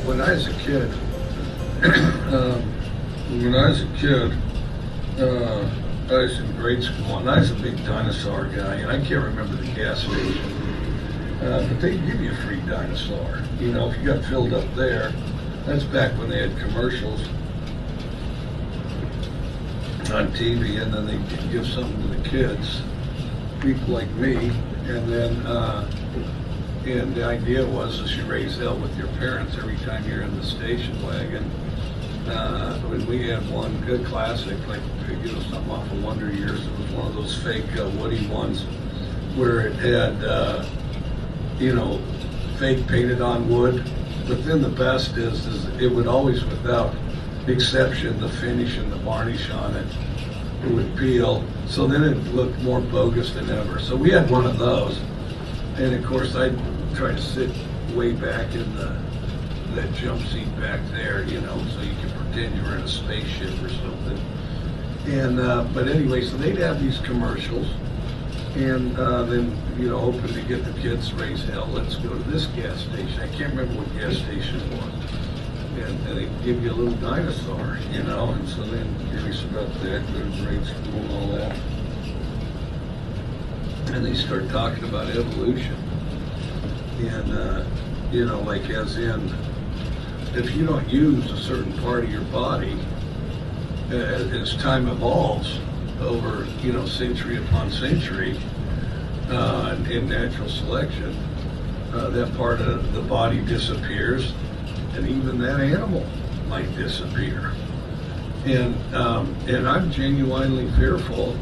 when I was a kid, I was in grade school, and I was a big dinosaur guy, and I can't remember the gas station, but they give you a free dinosaur. You know, if you got filled up there. That's back when they had commercials on TV, and then they'd give something to the kids, people like me, and then and the idea was that you raise hell with your parents every time you're in the station wagon. When we had one good classic, like, you know, something off of Wonder Years, it was one of those fake Woody ones where it had, you know, fake painted on wood. But then the best is it would always, without exception, the finish and the varnish on it, it would peel. So then it looked more bogus than ever. So we had one of those. And of course, I tried to sit way back in that jump seat back there, you know, so you could pretend you were in a spaceship or something. And but anyway, so they'd have these commercials, and then, you know, hoping to get the kids to raise hell. Let's go to this gas station. I can't remember what gas station it was. And they'd give you a little dinosaur, you know, and so then curious about that, go to grade school and all that. And they start talking about evolution. And, you know, like as in, if you don't use a certain part of your body, as time evolves over, you know, century upon century, in natural selection, that part of the body disappears, and even that animal might disappear. And I'm genuinely fearful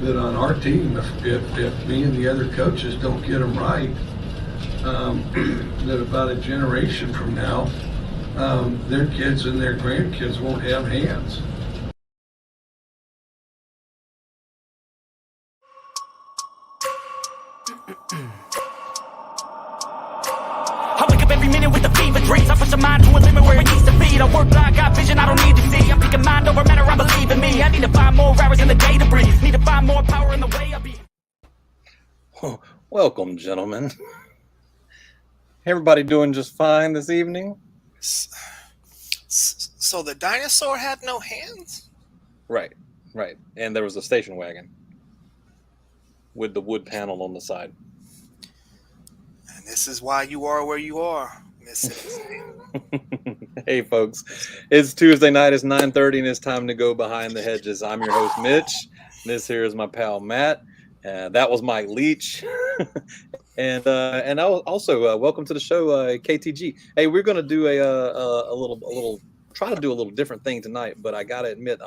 that on our team, if me and the other coaches don't get them right, that about a generation from now, their kids and their grandkids won't have hands. I wake up every minute with the fever dreams. I push the mind to a limit where it needs to be. I work blind, got vision I don't need to see. I'm picking mind over matter, I believe in me. I need to find more hours in the day to breathe. Need to find more power in the way I be. Welcome, gentlemen. Everybody doing just fine this evening? So the dinosaur had no hands? Right. And there was a station wagon with the wood panel on the side. And this is why you are where you are, Miss. Hey, folks. It's Tuesday night. It's 9:30, and it's time to go behind the hedges. I'm your host, Mitch. This here is my pal, Matt. That was Mike Leach. And I also welcome to the show, KTG. Hey, we're going to do a little try to do a little different thing tonight, but I got to admit,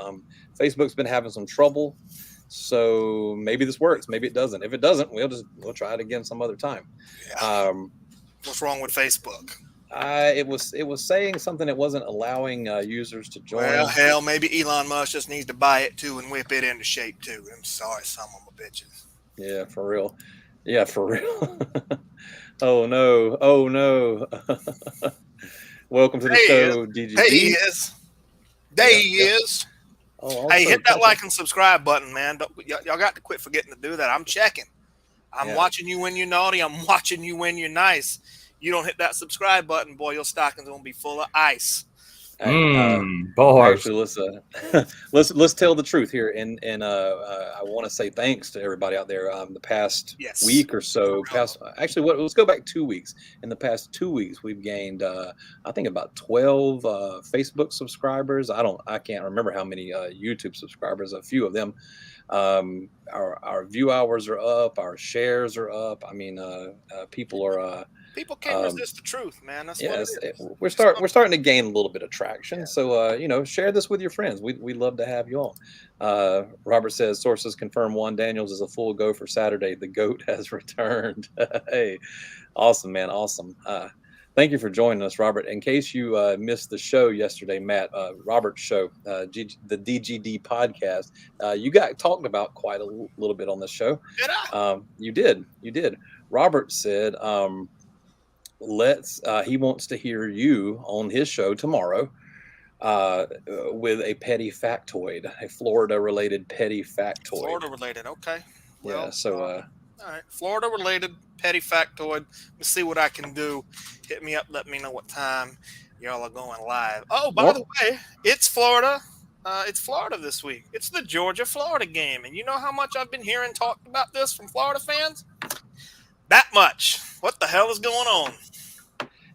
Facebook's been having some trouble. So maybe this works, maybe it doesn't. If it doesn't, we'll try it again some other time. Yeah. What's wrong with Facebook? It was saying something that wasn't allowing users to join. Well, hell, maybe Elon Musk just needs to buy it too and whip it into shape too. I'm sorry, some of my bitches. Yeah, for real. Oh no. Welcome to the show, DGD. Hey, he is. He is. Oh, hey, hit that like and subscribe button, man. Y'all got to quit forgetting to do that. I'm checking. I'm watching you when you're naughty. I'm watching you when you're nice. You don't hit that subscribe button, boy, your stocking's gonna be full of ice. Actually, let's tell the truth here, and I want to say thanks to everybody out there. The past week or so, let's go back 2 weeks. In the past 2 weeks, we've gained I think about 12 Facebook subscribers. I can't remember how many YouTube subscribers. A few of them. Our view hours are up. Our shares are up. I mean, people are. People can't resist the truth, man. That's what it is. We're starting to gain a little bit of traction. Yeah. So share this with your friends. We love to have you all. Robert says sources confirm Juan Daniels is a full go for Saturday. The GOAT has returned. Hey, awesome, man, awesome. Thank you for joining us, Robert. In case you missed the show yesterday, Matt, Robert's show, the DGD podcast, you got talked about quite a little bit on this show. Did I? You did. Robert said. He wants to hear you on his show tomorrow with a petty factoid, a Florida-related petty factoid. Florida-related, okay. Well, yeah, so... all right, Florida-related petty factoid. Let's see what I can do. Hit me up, let me know what time. Y'all are going live. Oh, by the way, it's Florida. It's Florida this week. It's the Georgia-Florida game. And you know how much I've been hearing talked about this from Florida fans? That much. What the hell is going on?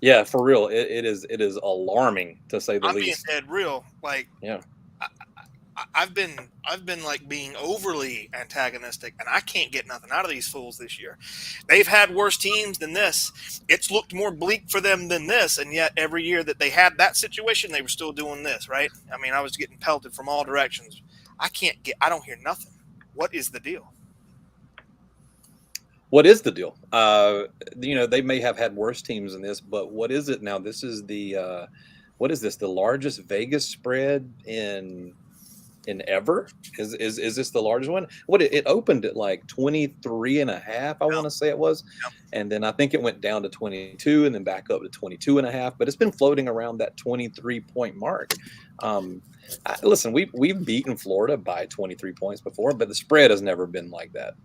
Yeah, for real. It is alarming, to say the I'm being least. dead real. Like, Yeah. I've been like being overly antagonistic, and I can't get nothing out of these fools this year. They've had worse teams than this. It's looked more bleak for them than this, and yet every year that they had that situation, they were still doing this, right? I mean, I was getting pelted from all directions. I don't hear nothing. What is the deal? What is the deal? They may have had worse teams than this, but what is it now? This is what is this? The largest Vegas spread in ever? Is this the largest one? It opened at like 23.5, I want to say it was. Yep. And then I think it went down to 22 and then back up to 22.5, but it's been floating around that 23-point mark. Listen, we've beaten Florida by 23 points before, but the spread has never been like that,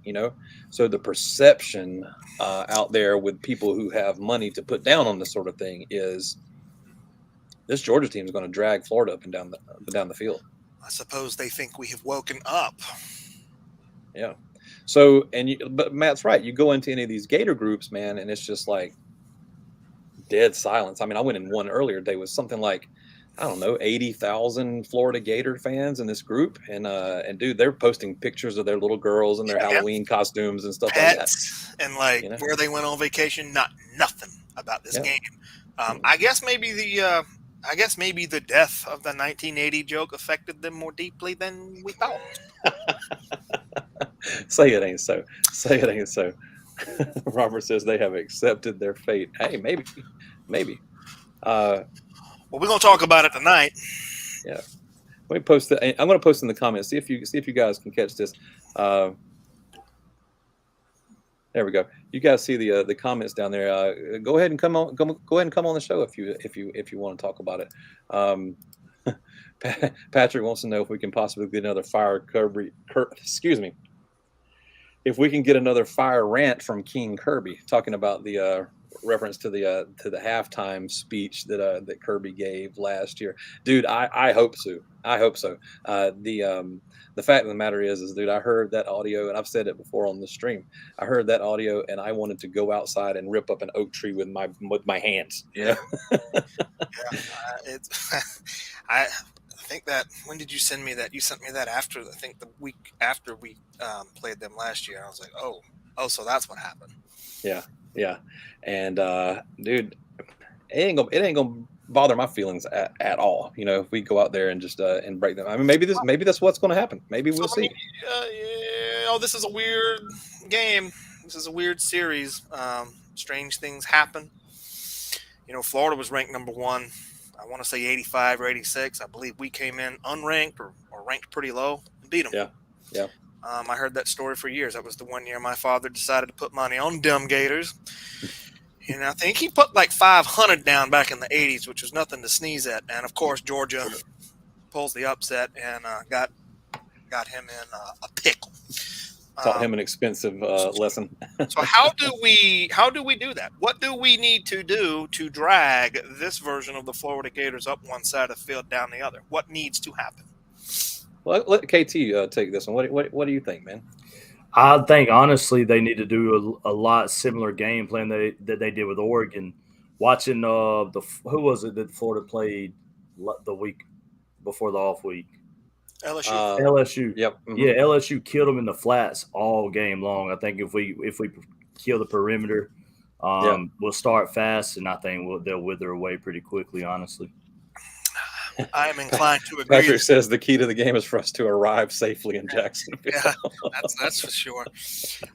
so the perception out there with people who have money to put down on this sort of thing is this Georgia team is going to drag Florida up and down the field. I suppose they think we have woken up. Yeah. So, but Matt's right. You go into any of these Gator groups, man, and it's just like dead silence. I mean, I went in one earlier today with something like, I don't know, 80,000 Florida Gator fans in this group. And dude, they're posting pictures of their little girls and their Halloween costumes and stuff Pets, like that. And where they went on vacation, nothing about this game. I guess maybe the death of the 1980 joke affected them more deeply than we thought. Say it ain't so. Say it ain't so. Robert says they have accepted their fate. Hey, maybe. Well, we're gonna talk about it tonight. Yeah. Let me post it. I'm gonna post in the comments. See if you guys can catch this. There we go. You guys see the comments down there. Go ahead and come on the show if you want to talk about it. Patrick wants to know if we can possibly get another if we can get another fire rant from King Kirby, talking about the reference to the halftime speech that Kirby gave last year. Dude, I hope so. The fact of the matter is, dude, I heard that audio, and I've said it before on the stream. I heard that audio, and I wanted to go outside and rip up an oak tree with my hands. Yeah. I think that, when did you send me that? You sent me that after, I think the week after we played them last year. I was like, oh, so that's what happened. Yeah. And dude, it ain't gonna bother my feelings at all. If we go out there and just and break them. I mean, maybe that's what's going to happen. Maybe we'll see. This is a weird game. This is a weird series. Strange things happen. Florida was ranked number 1. I want to say 85 or 86. I believe we came in unranked or ranked pretty low and beat them. Yeah. I heard that story for years. That was the one year my father decided to put money on them Gators. And I think he put like 500 down back in the 80s, which was nothing to sneeze at. And, of course, Georgia pulls the upset and got him in a pickle. Taught him an expensive lesson. So how do we do that? What do we need to do to drag this version of the Florida Gators up one side of the field, down the other? What needs to happen? Well, let KT take this one. What do you think, man? I think, honestly, they need to do a lot similar game plan that they did with Oregon. Watching who was it that Florida played the week before the off week? LSU. LSU. Yep. Mm-hmm. Yeah, LSU killed them in the flats all game long. I think if we kill the perimeter, we'll start fast, and I think they'll wither away pretty quickly, honestly. I am inclined to agree. Patrick says the key to the game is for us to arrive safely in Jacksonville. Yeah, that's for sure.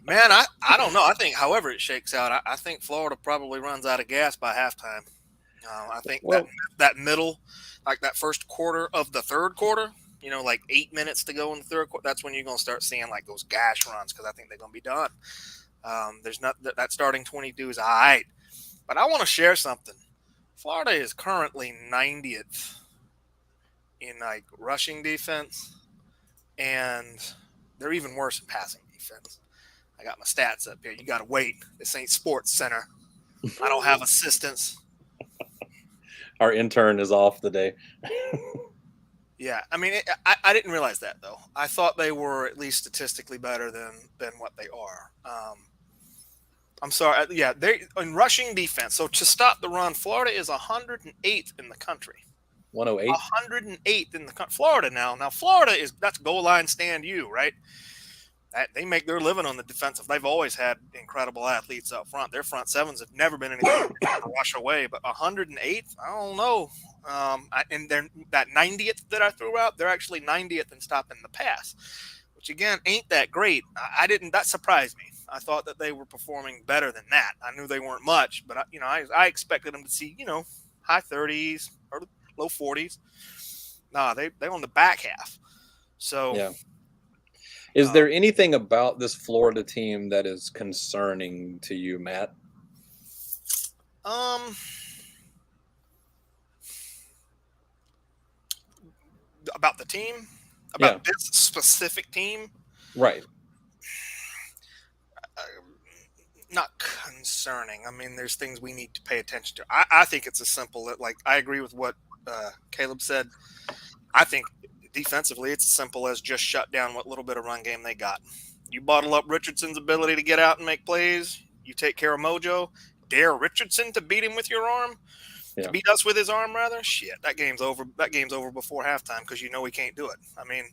Man, I don't know. I think however it shakes out, I think Florida probably runs out of gas by halftime. I think that middle, like that first quarter of the third quarter, like 8 minutes to go in the third quarter, that's when you're going to start seeing like those gash runs, because I think they're going to be done. There's not that starting 22 is all right. But I want to share something. Florida is currently 90th in like rushing defense, and they're even worse in passing defense. I got my stats up here. You got to wait. This ain't Sports Center. I don't have assistants. our intern is off today. Yeah, I mean, I didn't realize that though. I thought they were at least statistically better than what they are. I'm sorry. Yeah, they in rushing defense. So to stop the run, Florida is 108th in the country. 108. 108th in the country. Florida now. Now Florida that's goal line stand you, right? They make their living on the defensive. They've always had incredible athletes up front. Their front sevens have never been anything to rush away. But 108th, I don't know. And they're that 90th that I threw out, they're actually 90th in stopping the pass, which again ain't that great. I didn't. That surprised me. I thought that they were performing better than that. I knew they weren't much, but I expected them to see high 30s or low 40s. Nah, they on the back half. So yeah. Is there anything about this Florida team that is concerning to you, Matt? About the team, about this specific team, right? Not concerning. I mean, there's things we need to pay attention to. I think it's as simple that, like, I agree with what Caleb said. I think defensively, it's as simple as just shut down what little bit of run game they got. You bottle up Richardson's ability to get out and make plays. You take care of Mojo. Dare Richardson to beat him with your arm. Yeah. To beat us with his arm, rather. Shit, that game's over. That game's over before halftime because we can't do it. I mean,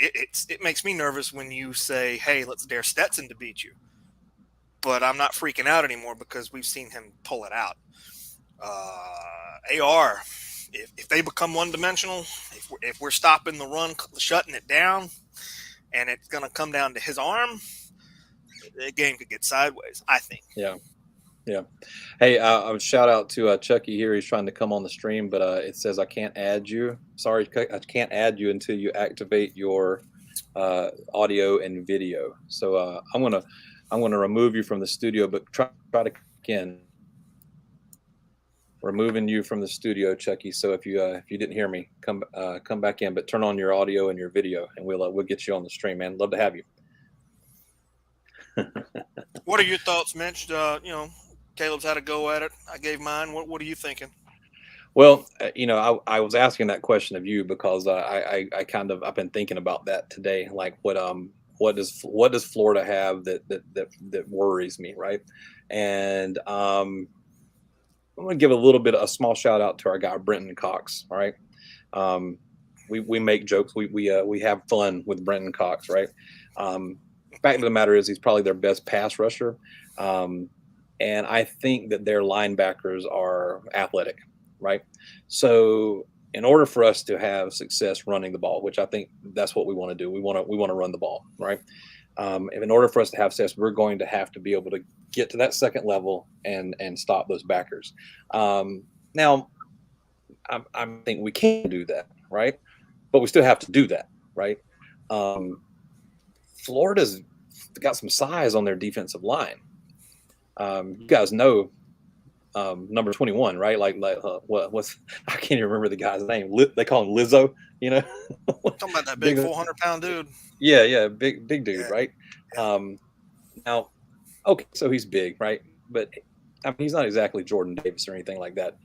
it makes me nervous when you say, "Hey, let's dare Stetson to beat you." But I'm not freaking out anymore because we've seen him pull it out. AR, if they become one-dimensional, if we're stopping the run, shutting it down, and it's going to come down to his arm, the game could get sideways, I think. Yeah. Yeah. Hey, I would shout out to Chucky here. He's trying to come on the stream, but it says I can't add you. Sorry, I can't add you until you activate your audio and video. So I'm gonna remove you from the studio, but try to again. Removing you from the studio, Chucky. So if you didn't hear me, come back in, but turn on your audio and your video, and we'll get you on the stream, man. Love to have you. What are your thoughts, Mitch? Caleb's had a go at it. I gave mine. What are you thinking? Well, I was asking that question of you because I've been thinking about that today. Like what does Florida have that worries me, right? And I'm going to give a small shout out to our guy Brenton Cox. All right, we make jokes. We have fun with Brenton Cox, right? Fact of the matter is he's probably their best pass rusher. And I think that their linebackers are athletic, right? So in order for us to have success running the ball, which I think that's what we want to do, we want to run the ball, right? In order for us to have success, we're going to have to be able to get to that second level and stop those backers. Now, I think we can do that, right? But we still have to do that, right? Florida's got some size on their defensive line. You guys know number 21, right? What's I can't even remember the guy's name. They call him Lizzo, Talking about that big 400-pound dude. Yeah, big dude, yeah. Right? Now, okay, so he's big, right? But I mean, he's not exactly Jordan Davis or anything like that.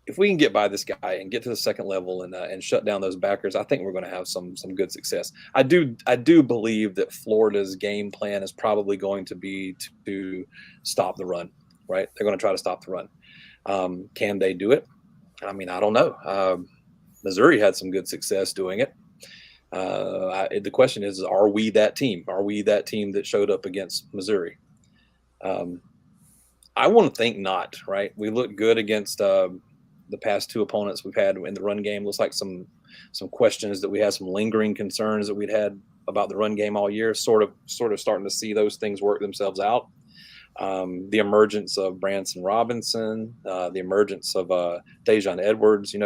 If we can get by this guy and get to the second level and shut down those backers, I think we're going to have some good success. I do believe that Florida's game plan is probably going to be to stop the run, right? They're going to try to stop the run. Can they do it? I mean, I don't know. Missouri had some good success doing it. The question is, are we that team? Are we that team that showed up against Missouri? I want to think not, right? We look good against the past two opponents we've had in the run game. Looks like some questions that we had, some lingering concerns that we'd had about the run game all year, sort of starting to see those things work themselves out. The emergence of Branson Robinson, the emergence of Dejon Edwards,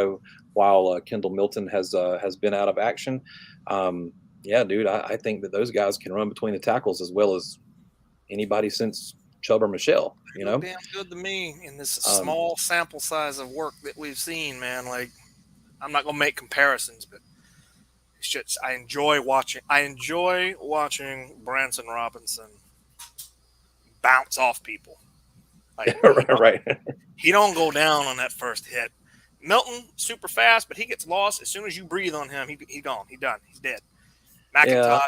while Kendall Milton has been out of action. Yeah, dude, I think that those guys can run between the tackles as well as anybody since Chubb or Michelle. Damn good to me in this small sample size of work that we've seen, man. Like, I'm not gonna make comparisons, but it's just I enjoy watching Branson Robinson bounce off people. Like, right. he don't go down on that first hit. Milton, super fast, but he gets lost as soon as you breathe on him. He gone. He done. He's dead. Yeah.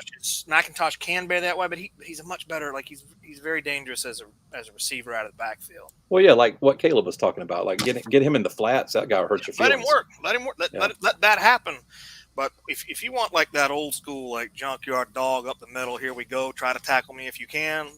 McIntosh can bear that way, but he's a much better. Like he's very dangerous as a receiver out of the backfield. Well, yeah, like what Caleb was talking about, like get him in the flats. That guy will hurt your Let feelings. him work. Let him work. Let that happen. But if you want like that old school, like junkyard dog up the middle, here we go. Try to tackle me if you can.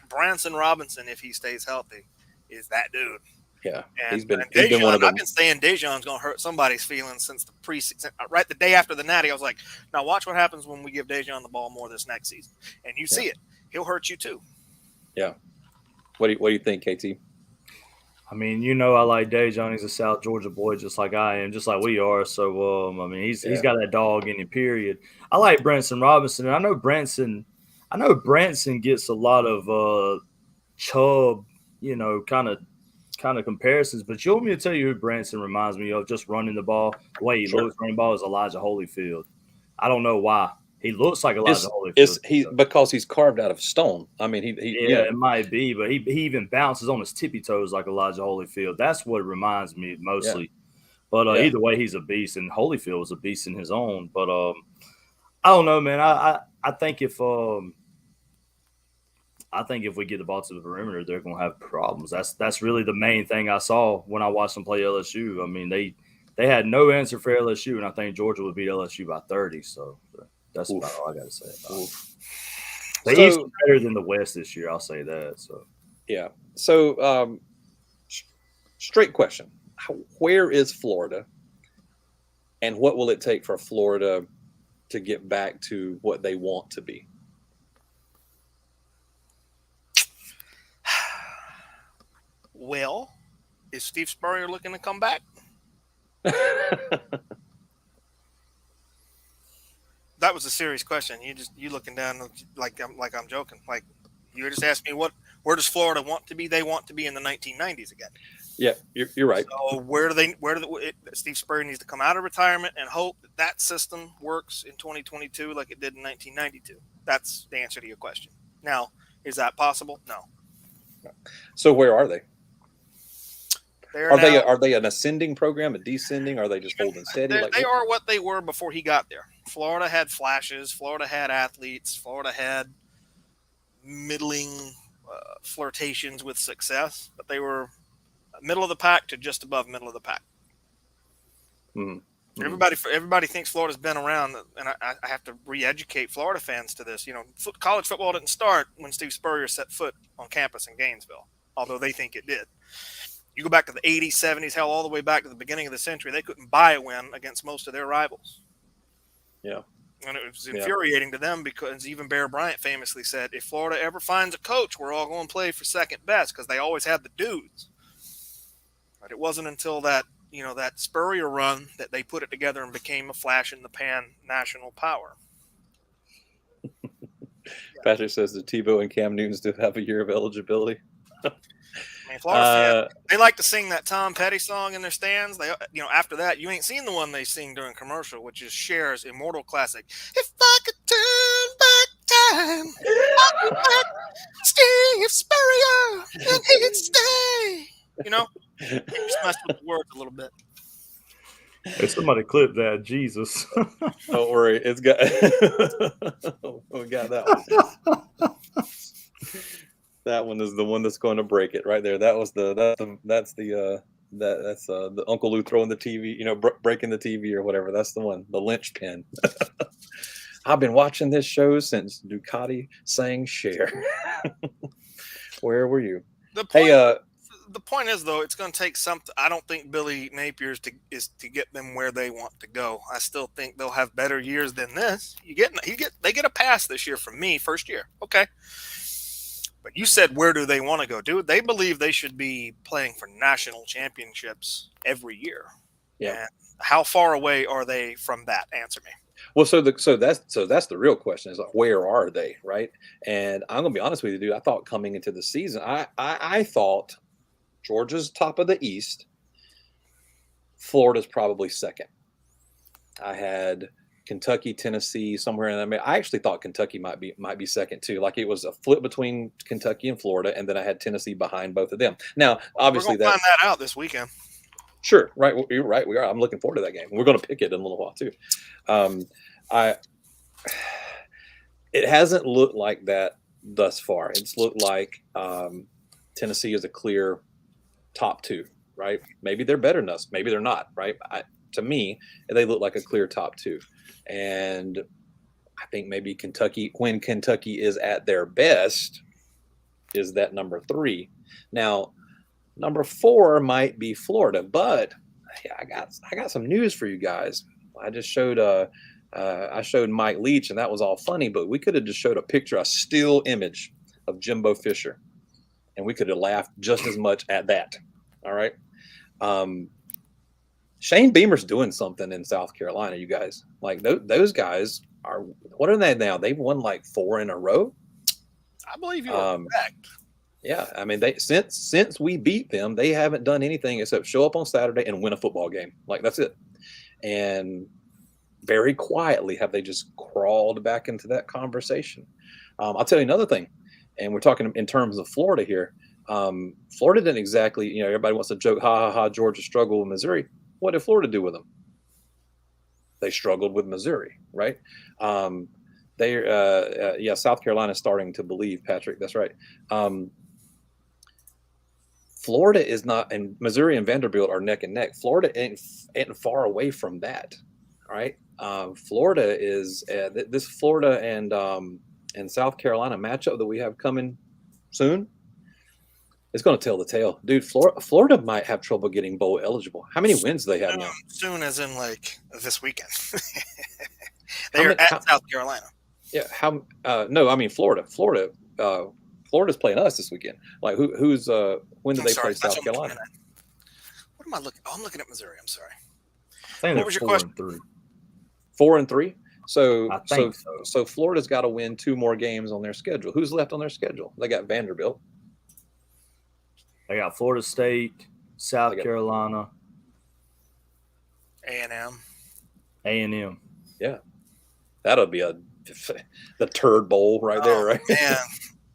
Branson Robinson, if he stays healthy, is that dude. Yeah, And he's been Dejon, one of them. I've been saying Dejon's going to hurt somebody's feelings since the preseason. Right the day after the Natty, I was like, now watch what happens when we give Dejon the ball more this next season. And you see it. He'll hurt you too. Yeah. What do you think, KT? I mean, I like Dejon. He's a South Georgia boy, just like I am, just like we are. So, I mean, he's got that dog in him. Period. I like Branson Robinson, and I know Branson gets a lot of Chubb, kind of comparisons. But you want me to tell you who Branson reminds me of? Just running the ball, the way he looks running the ball is Elijah Holyfield. I don't know why. He looks like Elijah Holyfield. Because he's carved out of stone. I mean, it might be, but he even bounces on his tippy toes like Elijah Holyfield. That's what it reminds me mostly. Yeah. But either way, he's a beast, and Holyfield was a beast in his own. But I don't know, man. I think if we get the ball to the perimeter, they're going to have problems. That's really the main thing I saw when I watched them play LSU. I mean, they had no answer for LSU, and I think Georgia would beat LSU by 30. So that's about all I got to say about it. The East is better than the West this year. I'll say that. So yeah. So straight question: where is Florida, and what will it take for Florida to get back to what they want to be? Well, is Steve Spurrier looking to come back? That was a serious question. You looking down like I'm joking. Like you just asked me where does Florida want to be? They want to be in the 1990s again. Yeah, you're right. So Steve Spurrier needs to come out of retirement and hope that system works in 2022 like it did in 1992. That's the answer to your question. Now, is that possible? No. So where are they? Are they an ascending program, a descending? Are they just holding steady? They are what they were before he got there. Florida had flashes. Florida had athletes. Florida had middling flirtations with success, but they were middle of the pack to just above middle of the pack. Mm-hmm. Everybody thinks Florida's been around, and I have to re-educate Florida fans to this. College football didn't start when Steve Spurrier set foot on campus in Gainesville, although they think it did. You go back to the 80s, 70s, hell, all the way back to the beginning of the century, they couldn't buy a win against most of their rivals. Yeah. And it was infuriating to them because even Bear Bryant famously said, if Florida ever finds a coach, we're all going to play for second best because they always had the dudes. But it wasn't until that Spurrier run that they put it together and became a flash in the pan national power. Patrick says the Tebow and Cam Newton still have a year of eligibility. I mean, Florida fans, they like to sing that Tom Petty song in their stands. They, after that, you ain't seen the one they sing during commercial, which is Cher's immortal classic. If I could turn back time, I'd be back Steve Spurrier, and he'd stay. Just messed with the words a little bit. Hey, somebody clip that, Jesus. Don't worry, it's got. We got that one. That one is the one that's going to break it right there. That's the Uncle Lou throwing the TV, breaking the TV or whatever. That's the one, the linchpin. I've been watching this show since Ducati sang Cher. Where were you? The point is, though, it's going to take something. I don't think Billy Napier's is to get them where they want to go. I still think they'll have better years than this. They get a pass this year from me, first year. Okay. But you said, where do they want to go? Dude, they believe they should be playing for national championships every year. Yeah. And how far away are they from that? Answer me. Well, so that's the real question is like, where are they, right? And I'm gonna be honest with you, dude. I thought coming into the season, I thought Georgia's top of the East, Florida's probably second. I had Kentucky, Tennessee, somewhere in there. I actually thought Kentucky might be second too. Like it was a flip between Kentucky and Florida, and then I had Tennessee behind both of them. Now, obviously, we're gonna find that out this weekend. Sure, right. You're right. We are. I'm looking forward to that game. We're going to pick it in a little while too. It hasn't looked like that thus far. It's looked like Tennessee is a clear top two, right? Maybe they're better than us. Maybe they're not, right? To me, they look like a clear top two. And I think maybe Kentucky, when Kentucky is at their best, is that number 3. Now, number 4 might be Florida, but yeah, I got some news for you guys. I just showed I showed Mike Leach, and that was all funny, but we could have just showed a picture, a still image of Jimbo Fisher, and we could have laughed just as much at that. All right. Shane Beamer's doing something in South Carolina, you guys. Like those guys are, what are they now? They've won like 4 in a row. I believe you are correct. Yeah, I mean, they since we beat them, they haven't done anything except show up on Saturday and win a football game. Like that's it. And very quietly have they just crawled back into that conversation. I'll tell you another thing, and we're talking in terms of Florida here. Florida didn't exactly, everybody wants to joke, ha ha ha, Georgia struggled with Missouri. What did Florida do with them? They struggled with Missouri, right? South Carolina's starting to believe, Patrick. That's right. Florida is not, and Missouri and Vanderbilt are neck and neck. Florida ain't far away from that, right? Florida is this Florida and South Carolina matchup that we have coming soon. It's going to tell the tale, dude. Florida might have trouble getting bowl eligible. How many wins do they have now? Soon, as in like this weekend. They're at South Carolina. Yeah. No, I mean Florida. Florida's playing us this weekend. Like who's when do they play South Carolina? What am I looking? Oh, I'm looking at Missouri. I'm sorry. I think what was your question? 4 and 3. So so. Florida's got to win 2 more games on their schedule. Who's left on their schedule? They got Vanderbilt. They got Florida State, South Carolina, A&M. A&M. Yeah, that'll be the turd bowl right there, right? Man.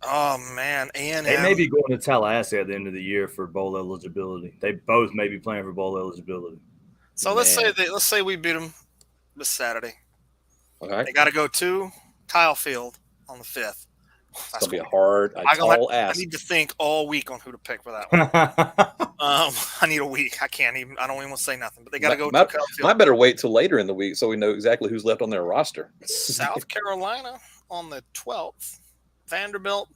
Oh man, A&M. They may be going to Tallahassee at the end of the year for bowl eligibility. They both may be playing for bowl eligibility. So let's say we beat them this Saturday. Okay. They got to go to Kyle Field on the 5th. It's gonna be a tall ask. I need to think all week on who to pick for that one. I need a week. I don't even want to say nothing. But they got to go to Kyle Field. Might better wait till later in the week so we know exactly who's left on their roster. South Carolina on the 12th, Vanderbilt,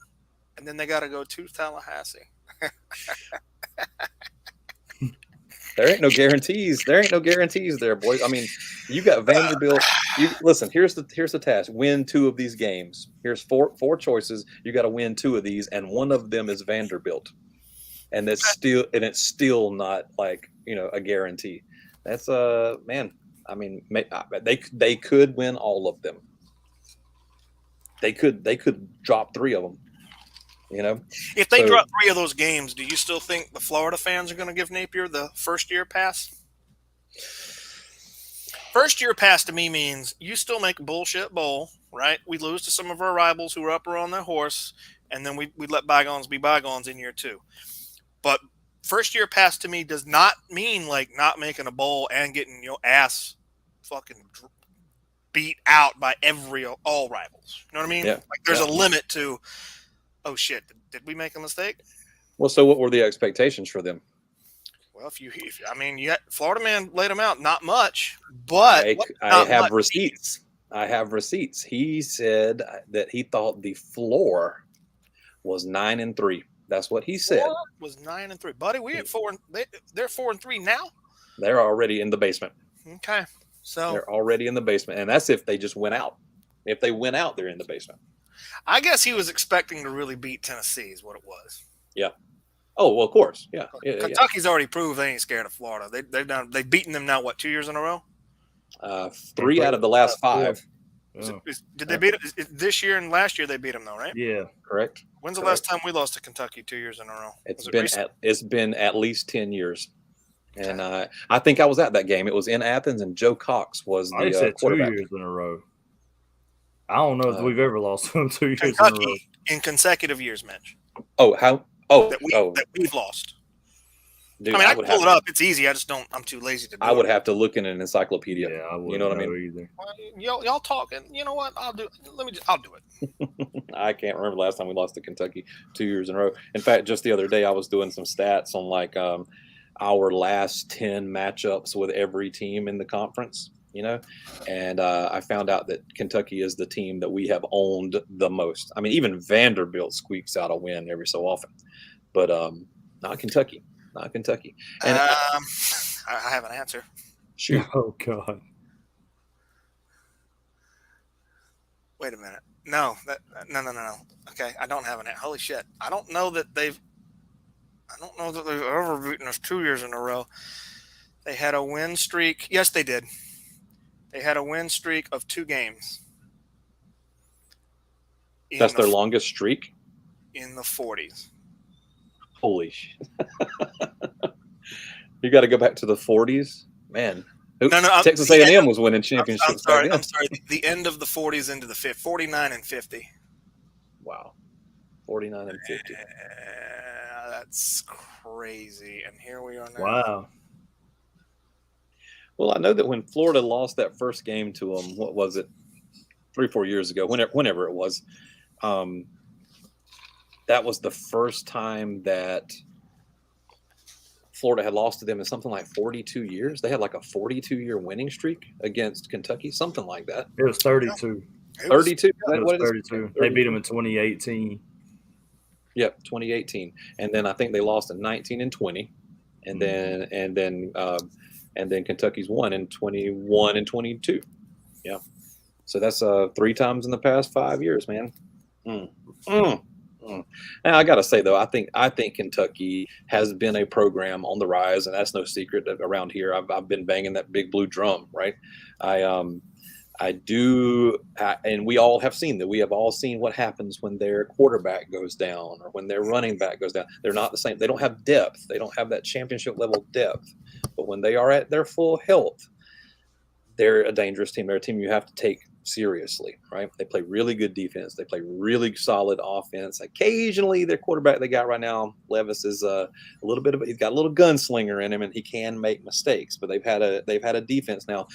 and then they got to go to Tallahassee. There ain't no guarantees. There ain't no guarantees there, boys. I mean, you got Vanderbilt. Listen. Here's the task: win 2 of these games. Here's four choices. You got to win 2 of these, and one of them is Vanderbilt, and it's still not like a guarantee. That's man. I mean, they could win all of them. They could drop 3 of them. If they drop 3 of those games, do you still think the Florida fans are going to give Napier the first-year pass? First-year pass to me means you still make a bullshit bowl, right? We lose to some of our rivals who are up on their horse, and then we let bygones be bygones in year 2. But first-year pass to me does not mean like not making a bowl and getting your ass fucking beat out by all rivals. You know what I mean? Yeah. Like there's a limit to. Oh shit! Did we make a mistake? Well, so what were the expectations for them? Well, Florida man laid them out, not much, but I have receipts. I have receipts. He said that he thought the floor was 9-3. That's what he said. Floor was 9-3, buddy. We at 4. They're 4-3 now. They're already in the basement. Okay, so they're already in the basement, and that's if they just went out. If they went out, they're in the basement. I guess he was expecting to really beat Tennessee is what it was. Yeah. Oh, well, of course. Yeah. Kentucky's already proved they ain't scared of Florida. They've beaten them now, 2 years in a row? 3 out of the last 5. Did they beat it this year and last year? They beat them though, right? Yeah. Correct. When's the last time we lost to Kentucky 2 years in a row? It's been at least 10 years. And I think I was at that game. It was in Athens, and Joe Cox was I the said 2 quarterback. years in a row. I don't know if we've ever lost to them 2 years in a row. Kentucky in consecutive years, Mitch. Oh, how? Oh, that we've lost. Dude, I mean, I can pull it up. It's easy. I just don't. I'm too lazy to do it. I would have to look in an encyclopedia. Yeah, I wouldn't you know what I mean? either. Well, y'all talking. You know what? I'll do. I'll do it. I can't remember the last time we lost to Kentucky 2 years in a row. In fact, just the other day, I was doing some stats on like our last 10 matchups with every team in the conference. And I found out that Kentucky is the team that we have owned the most. I mean, even Vanderbilt squeaks out a win every so often, but not Kentucky. Not Kentucky. And I have an answer. Shoot. Oh God. Wait a minute. No. No. Okay, I don't have an answer. Holy shit! I don't know that they've ever beaten us 2 years in a row. They had a win streak. Yes, they did. They had a win streak of 2 games. That's their longest streak? In the 40s. Holy shit. You got to go back to the 40s? Man. No, Texas A&M was winning championships. I'm sorry. The end of the 40s into the 50s. 49 and 50. Wow. 49 and 50. That's crazy. And here we are now. Wow. Well, I know that when Florida lost that first game to them, what was it, 3 or 4 years ago, whenever it was, that was the first time that Florida had lost to them in something like 42 years. They had like a 42-year winning streak against Kentucky, something like that. It was 32. 32? It was 32. They beat them in 2018. Yep, 2018. And then I think they lost in 19 and 20. And then Kentucky's won in 21 and 22. Yeah. So that's 3 times in the past 5 years, man. Now I got to say though, I think Kentucky has been a program on the rise, and that's no secret around here. I've been banging that big blue drum, right? I do, and we all have seen that. We have all seen what happens when their quarterback goes down or when their running back goes down. They're not the same. They don't have depth. They don't have that championship level depth. But when they are at their full health, they're a dangerous team. They're a team you have to take seriously, right? They play really good defense. They play really solid offense. Occasionally, their quarterback they got right now, Levis, is he's got a little gunslinger in him, and he can make mistakes. But they've had a defense now.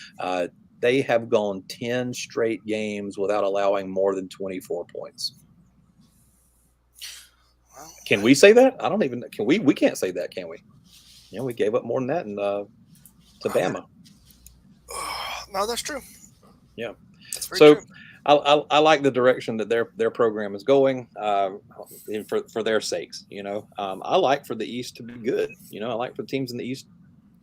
They have gone 10 straight games without allowing more than 24 points. Well, can we say that? I don't even. Can we? We can't say that, can we? We gave up more than that to Bama. No, that's true. Yeah. That's very So true. I like the direction that their program is going for their sakes. I like for the East to be good. I like for the teams in the East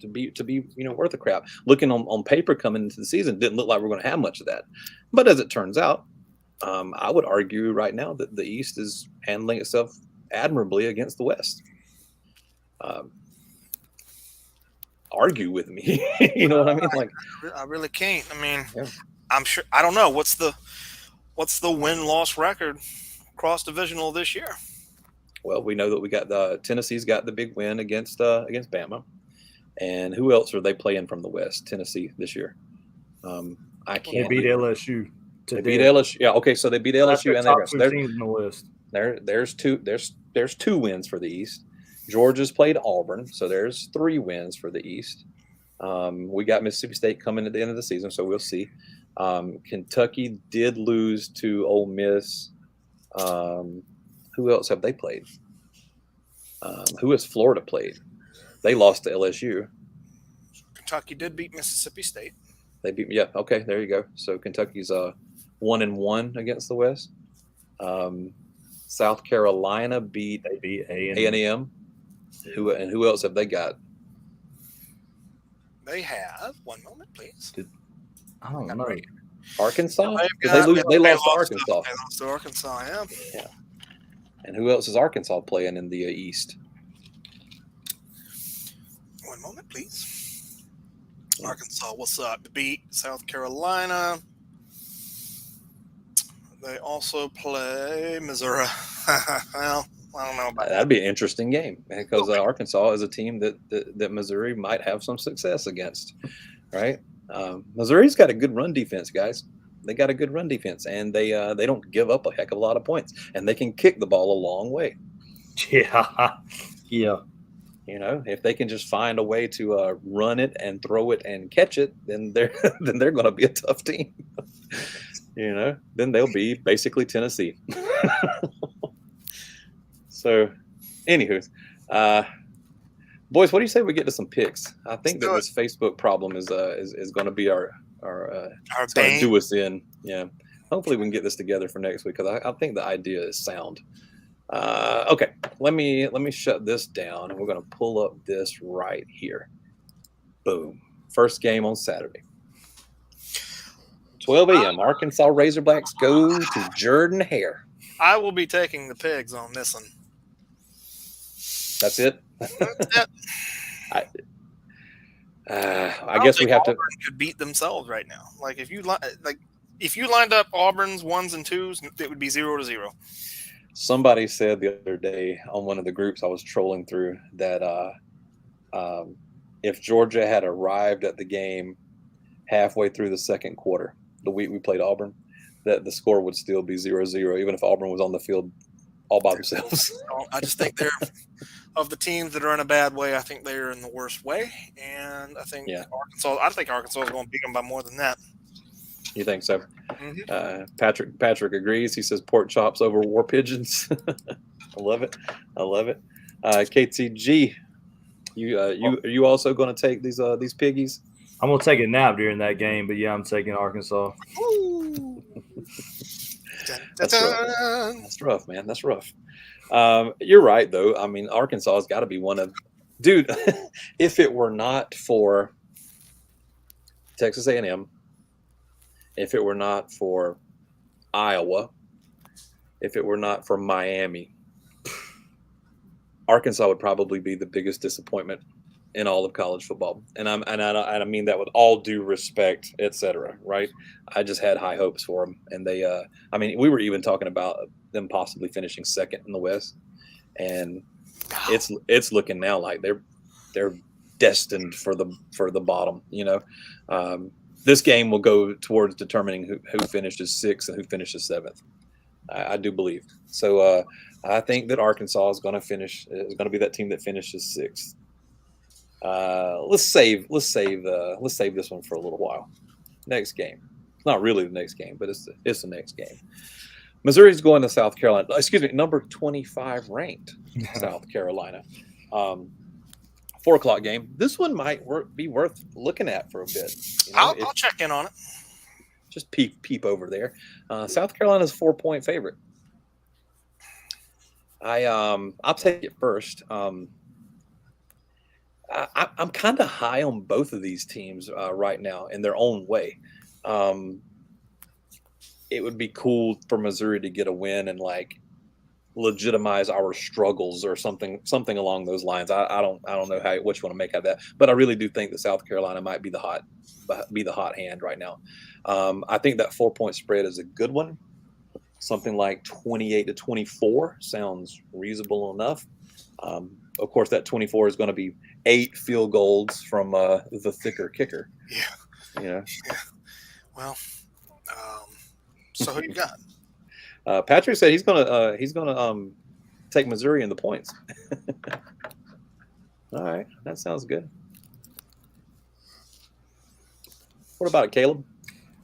to be worth a crap. Looking on paper coming into the season, didn't look like we're going to have much of that. But as it turns out, I would argue right now that the East is handling itself admirably against the West. Argue with me. You know what I mean? Like, I really can't. I mean, yeah. I'm sure. I don't know what's the win-loss record cross divisional this year. Well, we know that we got Tennessee's got the big win against Bama, and who else are they playing from the West? Tennessee this year. I can't. They beat LSU. They beat LSU. Yeah. Okay. So they beat LSU and top 2 teams in the West. There's 2 wins for the East. Georgia's played Auburn, so there's 3 wins for the East. We got Mississippi State coming at the end of the season, so we'll see. Kentucky did lose to Ole Miss. Who else have they played? Who has Florida played? They lost to LSU. Kentucky did beat Mississippi State. They beat me. Yeah. Okay. There you go. So Kentucky's 1-1 against the West. South Carolina beat A&M. Who else have they got? They have. One moment, please. I don't know. Arkansas? They lost to Arkansas. They lost to Arkansas, Yeah. And who else is Arkansas playing in the East? One moment, please. Arkansas, what's up? Beat South Carolina. They also play Missouri. Well, I don't know about That'd be an interesting game because Arkansas is a team that Missouri might have some success against, right? Missouri's got a good run defense, guys. They got a good run defense, and they don't give up a heck of a lot of points, and they can kick the ball a long way. Yeah, yeah. You know, if they can just find a way to run it and throw it and catch it, then they're going to be a tough team. You know, then they'll be basically Tennessee. So, anywho, boys, what do you say we get to some picks? I think that this Facebook problem is going to be our it's going to do us in. Yeah, hopefully we can get this together for next week because I think the idea is sound. Okay, let me shut this down, and we're going to pull up this right here. Boom! First game on Saturday, 12 a.m. Arkansas Razorbacks go to Jordan-Hare. I will be taking the Pigs on this one. That's it. I guess we have Auburn to. could beat themselves right now. Like if you lined up Auburn's 1s and 2s, it would be 0-0. Somebody said the other day on one of the groups I was trolling through that if Georgia had arrived at the game halfway through the second quarter, the week we played Auburn, that the score would still be 0-0, even if Auburn was on the field all by themselves. I just think they're of the teams that are in a bad way. I think they're in the worst way, and I think Arkansas is going to beat them by more than that. You think so? Mm-hmm. Patrick agrees. He says pork chops over war pigeons. I love it. KTG, are you also going to take these piggies? I'm going to take a nap during that game, but yeah, I'm taking Arkansas. That's rough, man. That's rough. You're right, though. I mean, Arkansas has got to be one of – dude, if it were not for Texas A&M, if it were not for Iowa, if it were not for Miami, Arkansas would probably be the biggest disappointment in all of college football. And I mean that with all due respect, etc. Right? I just had high hopes for them, and they. I mean, we were even talking about them possibly finishing second in the West, and it's looking now like they're destined for the bottom. You know, this game will go towards determining who finishes sixth and who finishes seventh. I do believe so. I think that Arkansas is going to be that team that finishes sixth. Let's save this one for a little while. Next game. It's not really the next game, but it's the next game. Missouri's going to South Carolina. Excuse me, number 25 ranked South Carolina. 4:00 game. This one might be worth looking at for a bit. You know, I'll check in on it. Just peep over there. South Carolina's 4-point favorite. I'll take it first. I'm kind of high on both of these teams right now in their own way. It would be cool for Missouri to get a win and like legitimize our struggles or something along those lines. I don't know what you want to make out of that, but I really do think that South Carolina might be the hot hand right now. I think that 4-point spread is a good one. Something like 28-24 sounds reasonable enough. Of course, that 24 is going to be 8 field goals from the thicker kicker. Yeah. You know. Yeah. Well, so who you got? Patrick said he's gonna take Missouri in the points. All right, that sounds good. What about it, Caleb?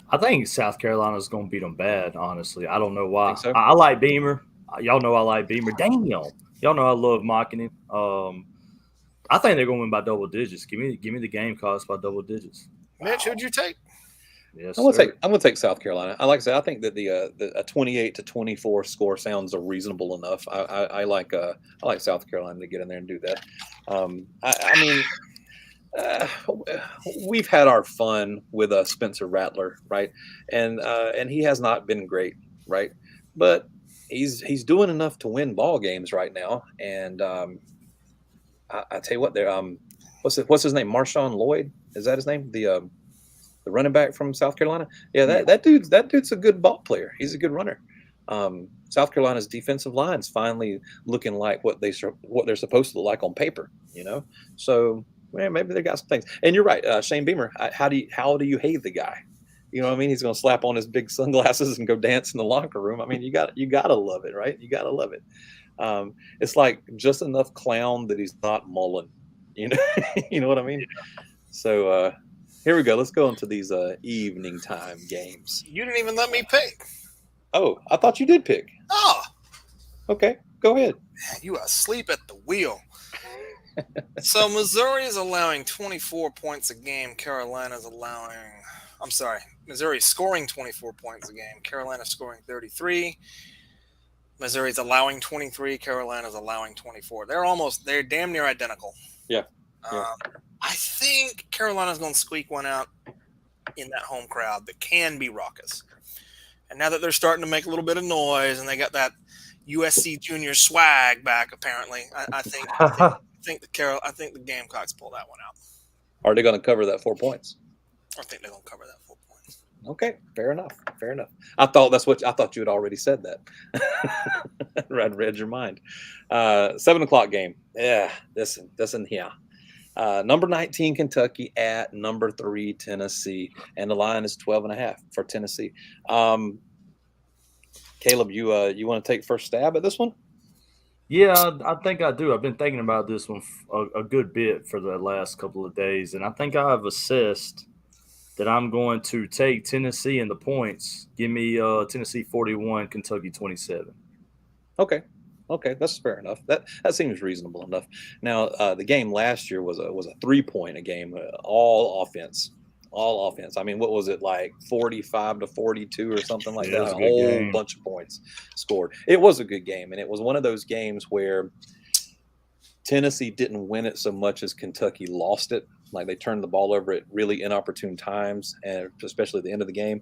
I think South Carolina's going to beat them bad, honestly. I don't know why. Think so? I like Beamer. Y'all know I like Beamer. Damn. Y'all know I love mocking him. I think they're going to win by double digits. Give me the game cost by double digits. Mitch, who'd you take? Yes, I'm gonna take South Carolina. I like to say I think that a 28-24 score sounds reasonable enough. I like South Carolina to get in there and do that. I mean, we've had our fun with Spencer Rattler, right? And he has not been great, right? But he's doing enough to win ball games right now. And I tell you what, there what's his name? Marshawn Lloyd, is that his name? The running back from South Carolina. Yeah, that dude's a good ball player. He's a good runner. South Carolina's defensive line is finally looking like what they're supposed to look like on paper. So maybe they got some things. And you're right, Shane Beamer. How do you hate the guy? You know what I mean? He's going to slap on his big sunglasses and go dance in the locker room. I mean, you gotta love it, right? You gotta love it. It's like just enough clown that he's not Mullen. You know, you know what I mean? Yeah. So here we go. Let's go into these evening time games. You didn't even let me pick. Oh, I thought you did pick. Oh, Okay, go ahead. you are asleep at the wheel. So Missouri is allowing 24 points a game. Missouri scoring 24 points a game. Carolina scoring 33. Missouri's allowing 23. Carolina's allowing 24. They're damn near identical. Yeah. I think Carolina's going to squeak one out in that home crowd that can be raucous. And now that they're starting to make a little bit of noise and they got that USC junior swag back, apparently, I think the Gamecocks pull that one out. Are they going to cover that 4 points? I think they're going to cover that 4 points. Okay, fair enough. I thought you had already said that. I'd read your mind. 7 o'clock game. Yeah, listen here. Number 19 Kentucky at number 3 Tennessee, and the line is 12.5 for Tennessee. Caleb, you want to take first stab at this one? Yeah, I think I do. I've been thinking about this one a good bit for the last couple of days, and I think I've assessed that I'm going to take Tennessee in the points. Give me Tennessee 41, Kentucky 27. Okay, that's fair enough. That seems reasonable enough. Now, the game last year was a 3-point a game, all offense. I mean, what was it, like 45-42 or something like that? A whole bunch of points scored. It was a good game, and it was one of those games where Tennessee didn't win it so much as Kentucky lost it. Like they turned the ball over at really inopportune times, and especially at the end of the game.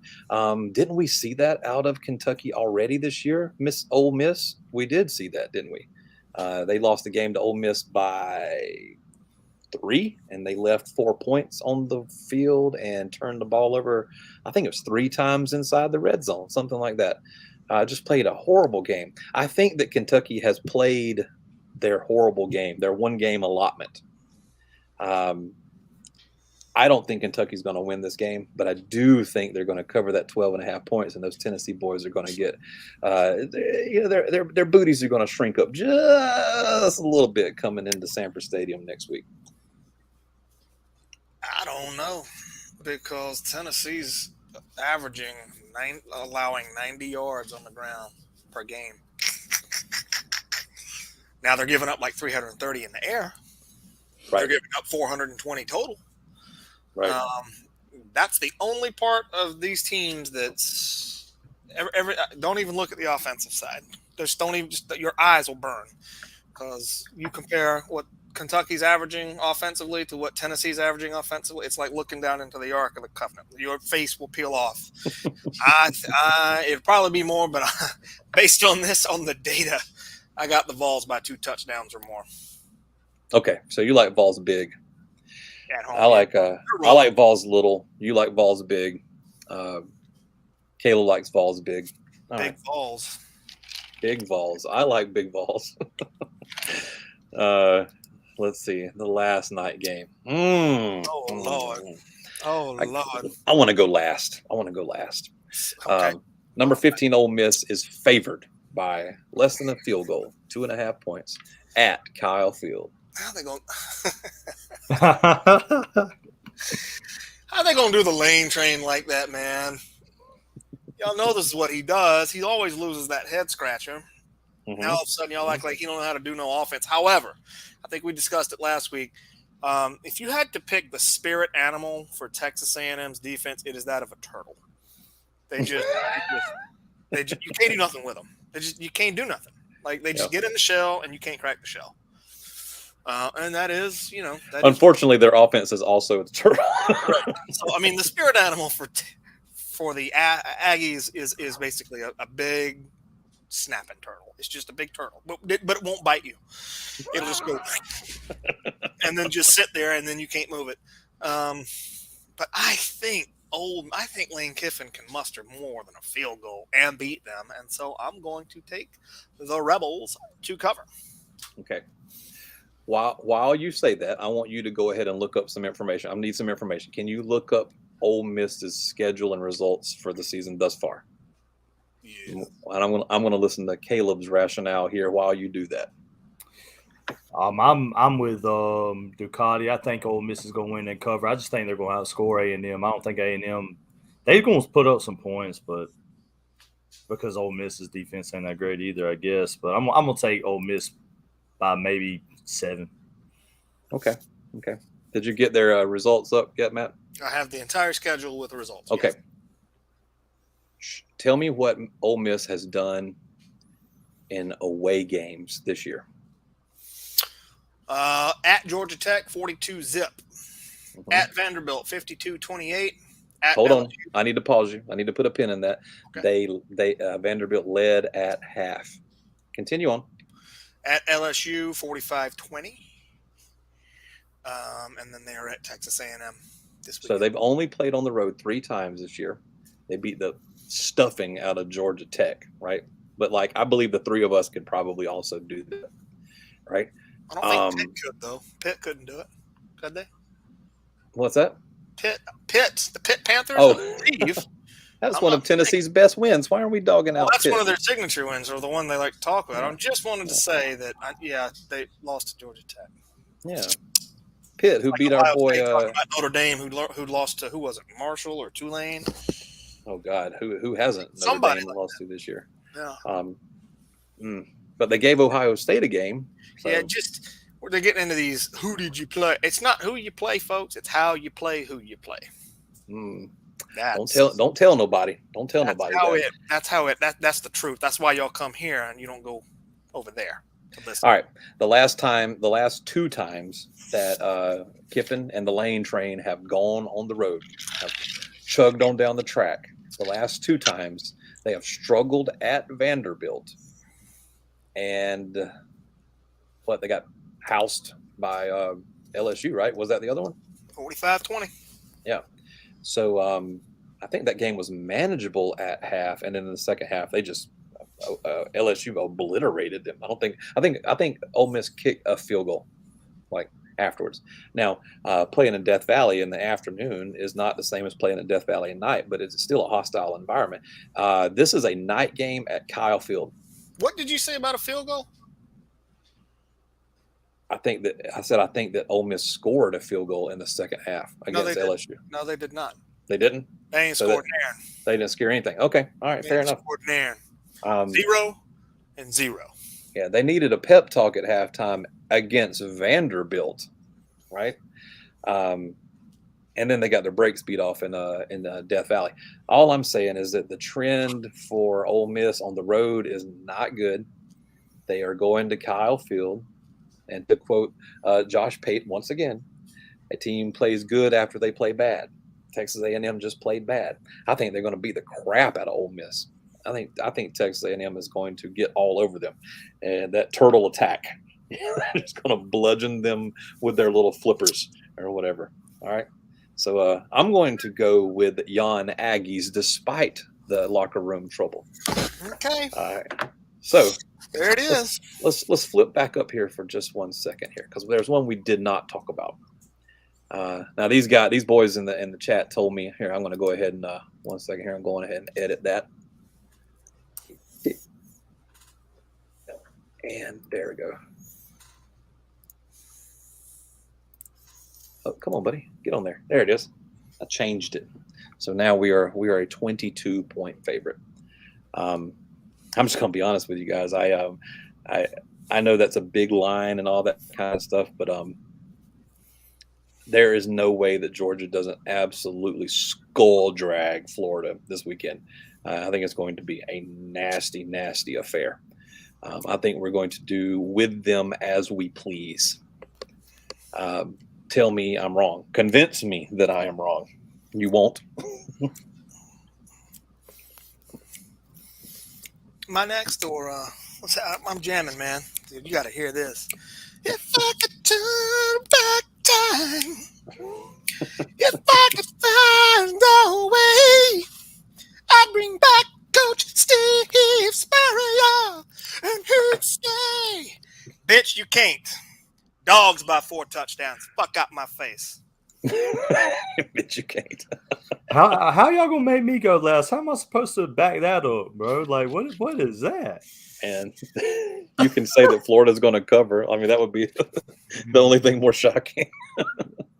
Didn't we see that out of Kentucky already this year? Ole Miss, we did see that, didn't we? They lost the game to Ole Miss by 3, and they left 4 points on the field and turned the ball over. I think it was 3 times inside the red zone, something like that. Just played a horrible game. I think that Kentucky has played their horrible game, their one game allotment. I don't think Kentucky's going to win this game, but I do think they're going to cover that 12.5 points, and those Tennessee boys are going to get, their booties are going to shrink up just a little bit coming into Sanford Stadium next week. I don't know, because Tennessee's allowing 90 yards on the ground per game. Now they're giving up like 330 in the air. Right. They're giving up 420 total. Right. That's the only part of these teams that's don't even look at the offensive side. Your eyes will burn, because you compare what Kentucky's averaging offensively to what Tennessee's averaging offensively. It's like looking down into the Ark of the Covenant. Your face will peel off. It'd probably be more, but based on the data, I got the Vols by 2 touchdowns or more. Okay, so you like Vols big. At home, I like Vols little. You like Vols big. Kayla likes Vols big. Big Vols. Big Vols. I like big Vols. Let's see. The last night game. Oh, Lord. I want to go last. Okay. Number 15 Ole Miss is favored by less than a field goal, 2.5 points at Kyle Field. How they going to do the lane train like that, man? Y'all know this is what he does. He always loses that head scratcher. Mm-hmm. Now all of a sudden y'all act like he don't know how to do no offense. However, I think we discussed it last week. If you had to pick the spirit animal for Texas A&M's defense, it is that of a turtle. You can't do nothing with them. You can't do nothing. Like they just get in the shell and you can't crack the shell. And that is, unfortunately, their offense is also a turtle. Right. So, I mean, the spirit animal for the Aggies is basically a big snapping turtle. It's just a big turtle, but it won't bite you. It'll just go and then just sit there, and then you can't move it. But I think I think Lane Kiffin can muster more than a field goal and beat them, and so I'm going to take the Rebels to cover. Okay. While you say that, I want you to go ahead and look up some information. I need some information. Can you look up Ole Miss's schedule and results for the season thus far? Yeah. And I'm gonna listen to Caleb's rationale here while you do that. I'm with Ducati. I think Ole Miss is going to win and cover. I just think they're going to outscore A&M. I don't think A&M they're going to put up some points, but because Ole Miss's defense ain't that great either, I guess. But I'm going to take Ole Miss by maybe 7. Okay. Did you get their results up yet, Matt? I have the entire schedule with the results. Okay. Yes. Tell me what Ole Miss has done in away games this year. At Georgia Tech, 42-0. Mm-hmm. At Vanderbilt, 52-28. Hold on. I need to pause you. I need to put a pin in that. Okay. They Vanderbilt led at half. Continue on. At LSU, 45-20. And then they are at Texas A&M this week. So they've only played on the road 3 times this year. They beat the stuffing out of Georgia Tech, right? But I believe the 3 of us could probably also do that, right? I don't think Pitt could, though. Pitt couldn't do it. Could they? What's that? The Pitt Panthers. Oh, Leave. That's one of Tennessee's best wins. Why are we dogging out That's Pitt? one of their signature wins, or the one they like to talk about. I just wanted to say that, they lost to Georgia Tech. Yeah. Pitt, who beat our boy Notre Dame, who lost to, who was it, Marshall or Tulane? Oh God, who hasn't Somebody Notre Dame lost to this year? Yeah. But they gave Ohio State a game. So. Yeah, just they're getting into these. Who did you play? It's not who you play, folks. It's how you play, who you play. Don't tell nobody. Don't tell nobody. That's the truth. That's why y'all come here and you don't go over there to listen. All right. The last 2 times that Kiffin and the Lane train have gone on the road, have chugged on down the track. The last 2 times they have struggled at Vanderbilt, and they got housed by LSU, right? Was that the other one? 45-20. Yeah. So I think that game was manageable at half, and then in the second half they just LSU obliterated them. I think Ole Miss kicked a field goal afterwards. Now, playing in Death Valley in the afternoon is not the same as playing in Death Valley at night, but it's still a hostile environment. This is a night game at Kyle Field. What did you say about a field goal? I think that Ole Miss scored a field goal in the second half against LSU. No, they did not. They didn't? They ain't scored an They didn't score anything. Okay. All right. Fair enough. Scored an 0 and 0. Yeah, they needed a pep talk at halftime against Vanderbilt, right? And then they got their brakes beat off in Death Valley. All I'm saying is that the trend for Ole Miss on the road is not good. They are going to Kyle Field, and to quote Josh Pate once again, a team plays good after they play bad. Texas A&M just played bad. I think they're going to beat the crap out of Ole Miss. I think Texas A&M is going to get all over them, and that turtle attack, they're just going to bludgeon them with their little flippers or whatever. All right. So I'm going to go with Jan Aggies despite the locker room trouble. Okay. All right. So there it is. Let's flip back up here for just 1 second here, because there's one we did not talk about. Now these boys in the chat told me here. I'm going to go ahead and 1 second here. I'm going ahead and edit that. And there we go. Oh, come on, buddy. Get on there. There it is. I changed it. So now we are a 22-point favorite. I'm just going to be honest with you guys. I know that's a big line and all that kind of stuff, but there is no way that Georgia doesn't absolutely skull drag Florida this weekend. I think it's going to be a nasty, nasty affair. I think we're going to do with them as we please. Tell me I'm wrong. Convince me that I am wrong. You won't. My next door, I'm jamming, man. Dude, you got to hear this. If I could turn back time, if I could find the can't. Dogs by 4 touchdowns. Fuck out my face. Mitch, you can't. How y'all gonna make me go last? How am I supposed to back that up, bro? Like, what is that? And you can say that Florida's going to cover. I mean, that would be the only thing more shocking.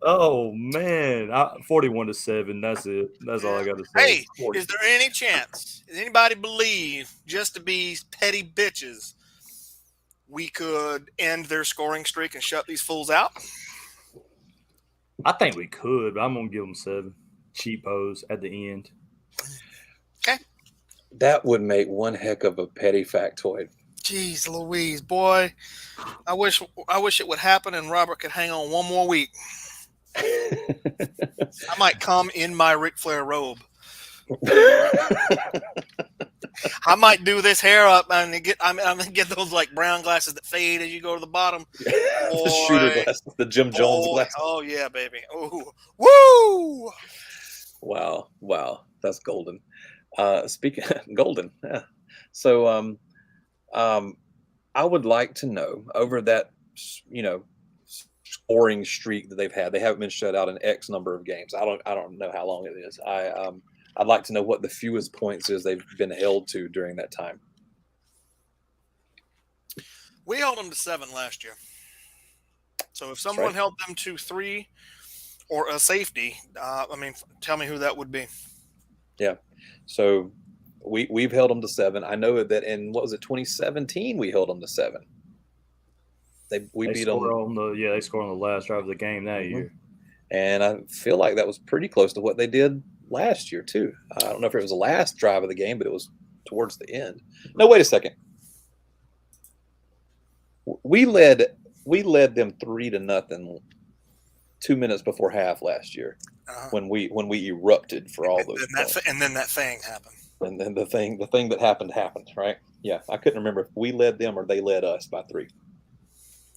Oh man, 41-7. That's it. That's all I got to say. Hey, is there any chance? Does anybody believe, just to be petty bitches, we could end their scoring streak and shut these fools out? I think we could, but I'm gonna give them 7. Cheapos at the end. Okay. That would make one heck of a petty factoid. Jeez Louise, boy. I wish it would happen and Robert could hang on one more week. I might come in my Ric Flair robe. I might do this hair up and I'm gonna get those like brown glasses that fade as you go to the bottom. The shooter glasses, the Jim Jones glasses. Oh yeah, baby. Oh, woo! Wow, that's golden. Speaking golden, yeah. So I would like to know, over that scoring streak that they've had. They haven't been shut out in X number of games. I don't know how long it is. I'd like to know what the fewest points is they've been held to during that time. We held them to 7 last year. So if someone held them to 3 or a safety, tell me who that would be. Yeah. So we've held them to 7. I know that in 2017 we held them to 7. They beat them. They scored on the last drive of the game that year. And I feel like that was pretty close to what they did last year too. I don't know if it was the last drive of the game, but it was towards the end. No, wait a second. We led them 3-0 2 minutes before half last year, when we erupted for all those. And then that thing happened. And then the thing that happened, right? Yeah, I couldn't remember if we led them or they led us by 3.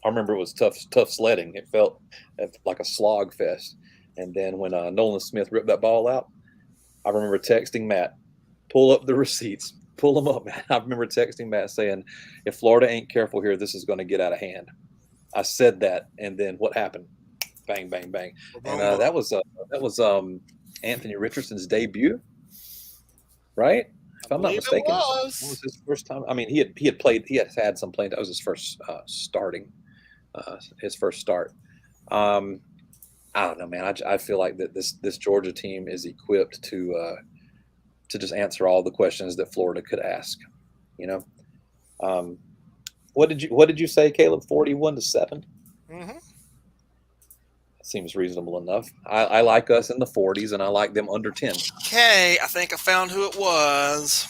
I remember it was tough sledding. It felt like a slog fest. And then when Nolan Smith ripped that ball out, I remember texting Matt, pull up the receipts, pull them up. I remember texting Matt saying, if Florida ain't careful here, this is going to get out of hand. I said that, and then what happened? Bang, bang, bang. And that was Anthony Richardson's debut, right? If I'm not mistaken, what was his first time? I mean, he had had some playing. That was his first his first start. I don't know, man. I feel like that this Georgia team is equipped to just answer all the questions that Florida could ask. What did you say, Caleb? 41-7. Mm-hmm. Seems reasonable enough. I like us in the 40s, and I like them under 10. Okay, I think I found who it was.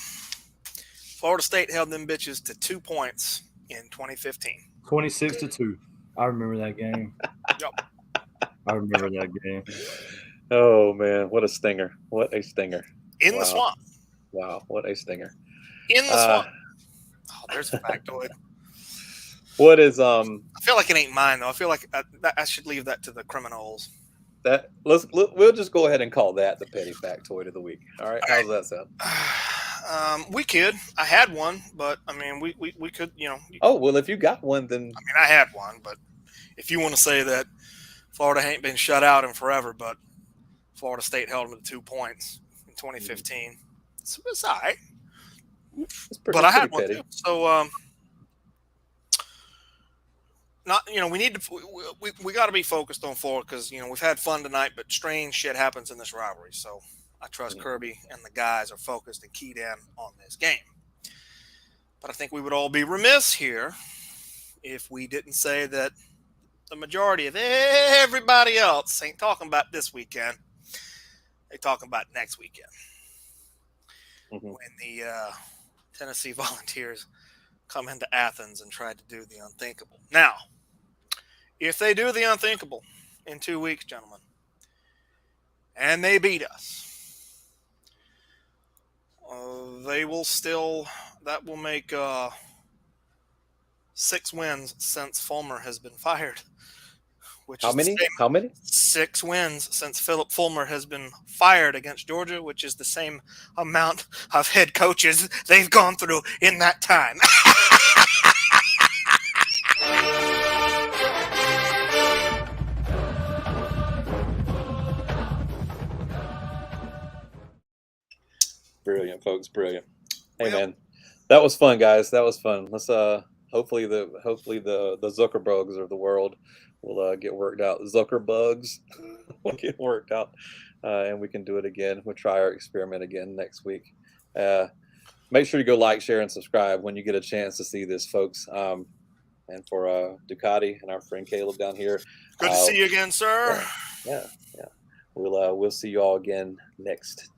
Florida State held them bitches to 2 points in 2015. 26-2. I remember that game. Yep. I remember that game. Oh man, what a stinger! What a stinger! In the swamp. Wow, what a stinger! In the swamp. Oh, there's a factoid. What is I feel like it ain't mine though. I feel like I should leave that to the criminals. We'll just go ahead and call that the petty factoid of the week. All right, how's that sound? We could. I had one, but I mean, we could. Oh well, if you got one, then I had one, but if you want to say that Florida ain't been shut out in forever, but Florida State held them to 2 points in 2015. So it's all right. But I had one too. So we need to we got to be focused on Florida because we've had fun tonight, but strange shit happens in this rivalry. So I trust Kirby and the guys are focused and keyed in on this game. But I think we would all be remiss here if we didn't say that the majority of everybody else ain't talking about this weekend. They're talking about next weekend. Mm-hmm. When the Tennessee Volunteers come into Athens and try to do the unthinkable. Now, if they do the unthinkable in 2 weeks, gentlemen, and they beat us, that will make 6 wins since Fulmer has been fired. How many? 6 wins since Philip Fulmer has been fired against Georgia, which is the same amount of head coaches they've gone through in that time. Brilliant, folks. Brilliant. Hey, Well- man, that was fun, guys. That was fun. Let's hopefully the Zuckerbugs of the world will get worked out. Zuckerbugs will get worked out, and we can do it again. We'll try our experiment again next week. Make sure you go like, share, and subscribe when you get a chance to see this, folks. And for Ducati and our friend Caleb down here, Good to see you again, sir. Yeah. We'll see you all again next